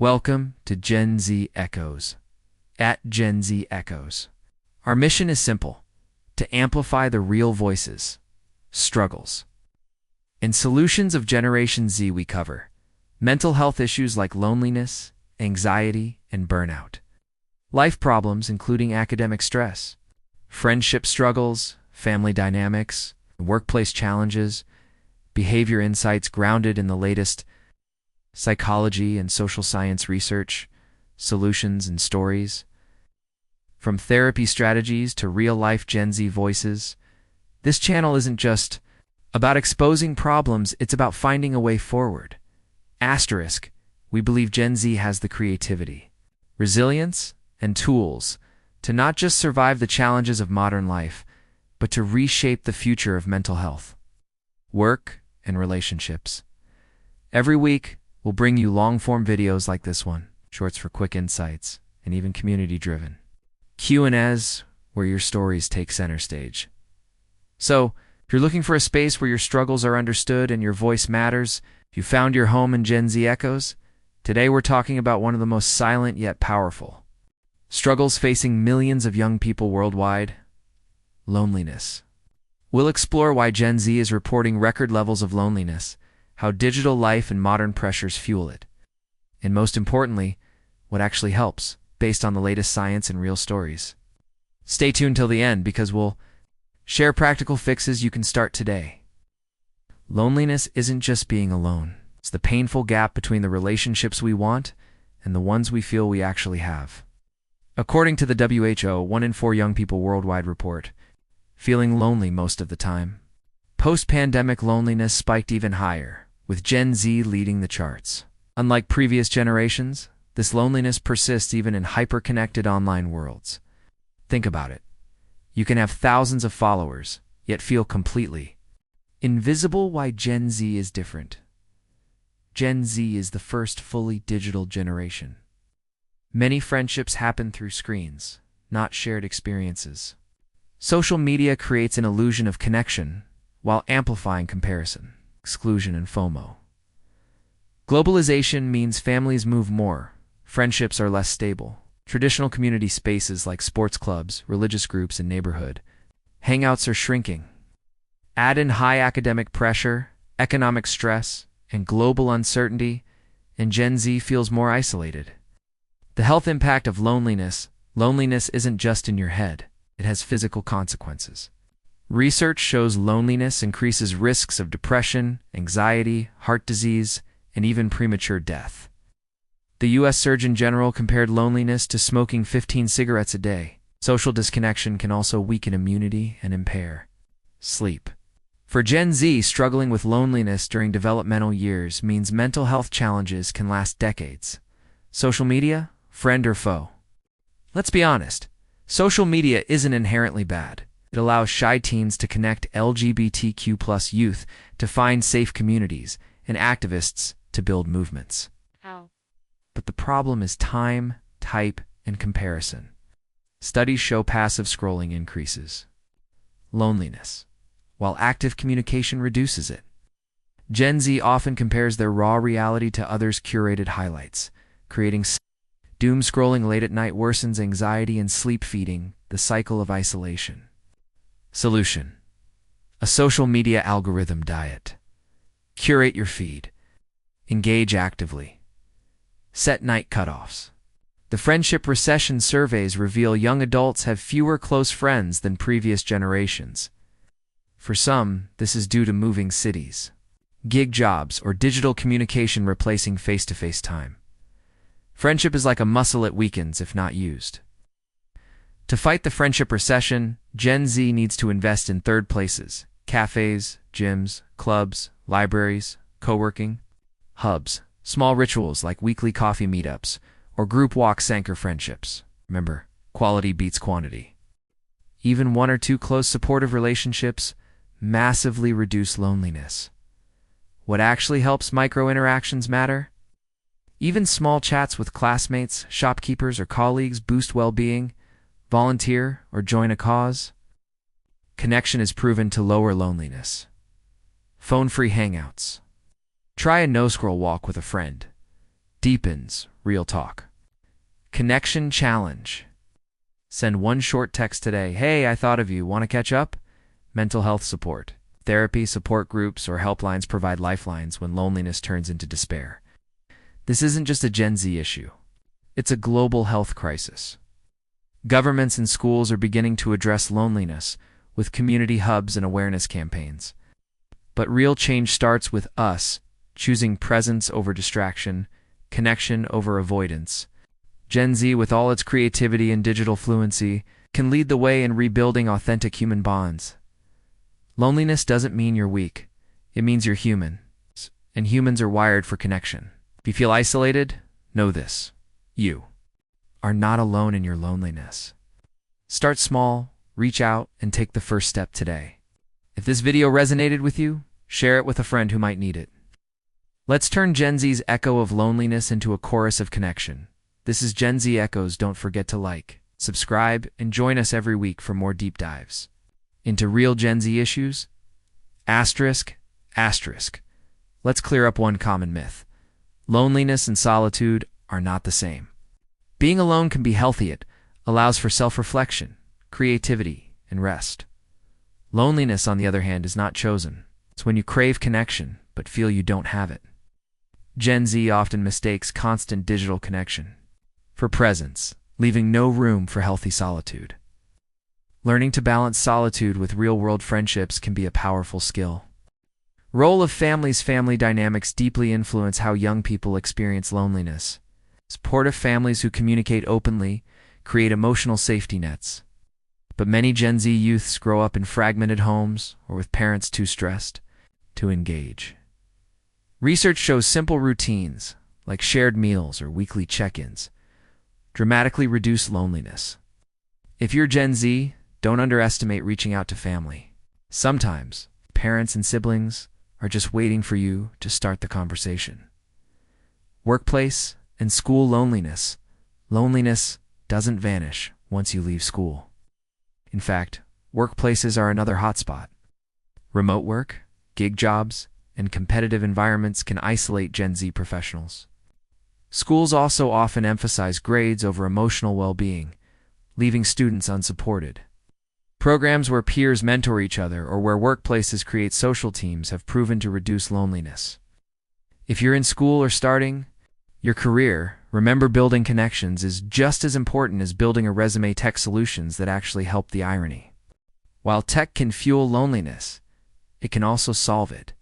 Welcome to Gen Z Echoes. At Gen Z Echoes, our mission is simple: to amplify the real voices, struggles, and solutions of Generation Z. We cover mental health issues like loneliness, anxiety, and burnout, life problems including academic stress, friendship struggles, family dynamics, workplace challenges, behavior insights grounded in the latest psychology and social science research, solutions and stories. From therapy strategies to real-life Gen Z voices, this channel isn't just about exposing problems, it's about finding a way forward. Asterisk, we believe Gen Z has the creativity, resilience, and tools to not just survive the challenges of modern life, but to reshape the future of mental health, work, and relationships. Every week, we'll bring you long-form videos like this one, shorts for quick insights, and even community-driven Q&As where your stories take center stage. So, if you're looking for a space where your struggles are understood and your voice matters, if you found your home in Gen Z Echoes, today we're talking about one of the most silent yet powerful struggles facing millions of young people worldwide: loneliness. We'll explore why Gen Z is reporting record levels of loneliness, how digital life and modern pressures fuel it, and most importantly, what actually helps, based on the latest science and real stories. Stay tuned till the end because we'll share practical fixes you can start today. Loneliness isn't just being alone. It's the painful gap between the relationships we want and the ones we feel we actually have. According to the WHO, 1 in 4 young people worldwide report feeling lonely most of the time. Post-pandemic loneliness spiked even higher, with Gen Z leading the charts. Unlike previous generations, this loneliness persists even in hyper-connected online worlds. Think about it. You can have thousands of followers, yet feel completely invisible. Why Gen Z is different? Gen Z is the first fully digital generation. Many friendships happen through screens, not shared experiences. Social media creates an illusion of connection while amplifying comparison, exclusion, and FOMO. Globalization means families move more, friendships are less stable. Traditional community spaces like sports clubs, religious groups, and neighborhood hangouts are shrinking. Add in high academic pressure, economic stress, and global uncertainty, and Gen Z feels more isolated. The health impact of loneliness isn't just in your head, it has physical consequences. Research shows loneliness increases risks of depression, anxiety, heart disease, and even premature death. The U.S. Surgeon General compared loneliness to smoking 15 cigarettes a day. Social disconnection can also weaken immunity and impair sleep. For Gen Z, struggling with loneliness during developmental years means mental health challenges can last decades. Social media, friend or foe? Let's be honest, social media isn't inherently bad. It allows shy teens to connect, LGBTQ+ youth to find safe communities, and activists to build movements. How? But the problem is time, type, and comparison. Studies show passive scrolling increases loneliness, while active communication reduces it. Gen Z often compares their raw reality to others' curated highlights, creating doom scrolling late at night worsens anxiety and sleep, feeding the cycle of isolation. Solution: a social media algorithm diet. Curate your feed. Engage actively. Set night cutoffs. The friendship recession surveys reveal young adults have fewer close friends than previous generations. For some, this is due to moving cities, gig jobs, or digital communication replacing face-to-face time. Friendship is like a muscle, it weakens if not used. To fight the friendship recession, Gen Z needs to invest in third places: cafes, gyms, clubs, libraries, co-working hubs. Small rituals like weekly coffee meetups or group walks anchor friendships. Remember, quality beats quantity. Even 1 or 2 close supportive relationships massively reduce loneliness. What actually helps micro-interactions matter? Even small chats with classmates, shopkeepers, or colleagues boost well-being. Volunteer or join a cause. Connection is proven to lower loneliness. Phone-free hangouts. Try a no-scroll walk with a friend. deepens real talk. Connection challenge. Send one short text today. Hey, I thought of you. Want to catch up? Mental health support. Therapy, support groups, or helplines provide lifelines when loneliness turns into despair. This isn't just a Gen Z issue. It's a global health crisis. Governments and schools are beginning to address loneliness with community hubs and awareness campaigns. But real change starts with us choosing presence over distraction, connection over avoidance. Gen Z, with all its creativity and digital fluency, can lead the way in rebuilding authentic human bonds. Loneliness doesn't mean you're weak. It means you're human. And humans are wired for connection. If you feel isolated, know this. You are not alone in your loneliness. Start small, reach out, and take the first step today. If this video resonated with you, share it with a friend who might need it. Let's turn Gen Z's echo of loneliness into a chorus of connection. This is Gen Z Echoes. Don't forget to like, subscribe, and join us every week for more deep dives into real Gen Z issues. Asterisk. Let's clear up one common myth. Loneliness and solitude are not the same. Being alone can be healthy. It allows for self-reflection, creativity, and rest. Loneliness, on the other hand, is not chosen. It's when you crave connection but feel you don't have it. Gen Z often mistakes constant digital connection for presence, leaving no room for healthy solitude. Learning to balance solitude with real-world friendships can be a powerful skill. Role of families. Family dynamics deeply influence how young people experience loneliness. Supportive families who communicate openly create emotional safety nets. But many Gen Z youths grow up in fragmented homes or with parents too stressed to engage. Research shows simple routines, like shared meals or weekly check-ins, dramatically reduce loneliness. If you're Gen Z, don't underestimate reaching out to family. Sometimes, parents and siblings are just waiting for you to start the conversation. Workplace and school loneliness. Loneliness doesn't vanish once you leave school. In fact, workplaces are another hotspot. Remote work, gig jobs, and competitive environments can isolate Gen Z professionals. Schools also often emphasize grades over emotional well-being, leaving students unsupported. Programs where peers mentor each other or where workplaces create social teams have proven to reduce loneliness. If you're in school or starting your career, remember building connections is just as important as building a resume. Tech solutions that actually help. The irony. While tech can fuel loneliness, it can also solve it.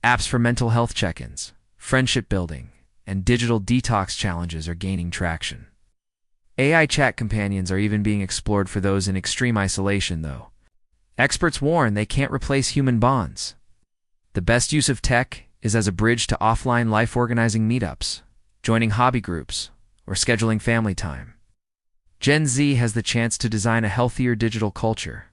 Apps for mental health check-ins, friendship building, and digital detox challenges are gaining traction. AI chat companions are even being explored for those in extreme isolation, though. Experts warn they can't replace human bonds. The best use of tech is as a bridge to offline life, organizing meetups, joining hobby groups, or scheduling family time. Gen Z has the chance to design a healthier digital culture,